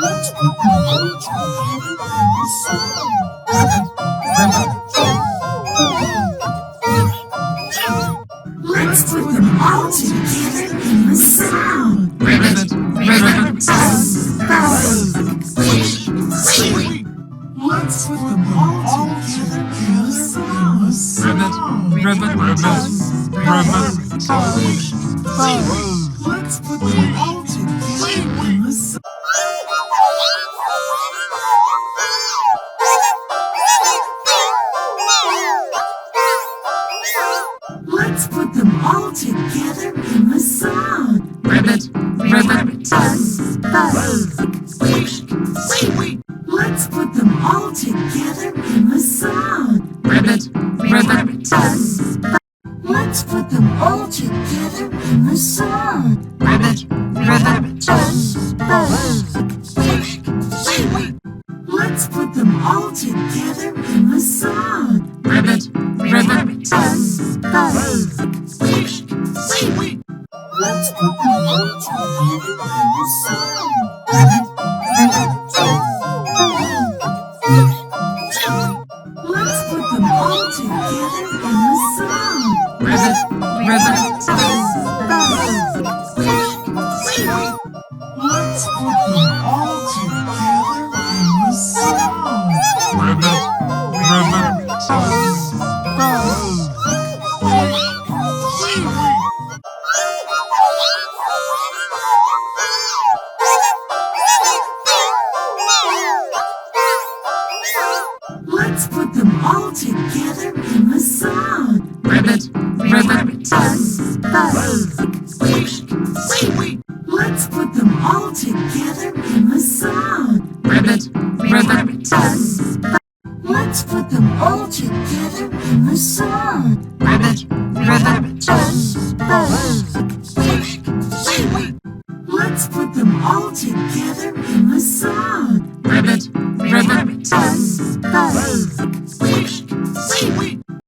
Let's put them all together in a song. Let's put them all together in a sound. Ribbit, ribbit, Let's put them all together in a sound. ribbit, ribbit, ribbit, ribbit. Let's put them all together in a sound. Let's put them all together in a song. Ribbit, ribbit, Let's put them all together in a song. ribbit, ribbit, Let's put them all together in a song. ribbit, ribbit, Let's put them all together in a song. ribbit, ribbit, Let's put them all together in a song. Let's put them all together in a song. ribbit, ribbit, Let's put them all together in a song. ribbit, ribbit. Let's put them all together in a song. Ribbit, ribbit, Let's put them all together in a song. ribbit, ribbit, Let's put them all together in a song. ribbit, ribbit, Let's put them all together in a song.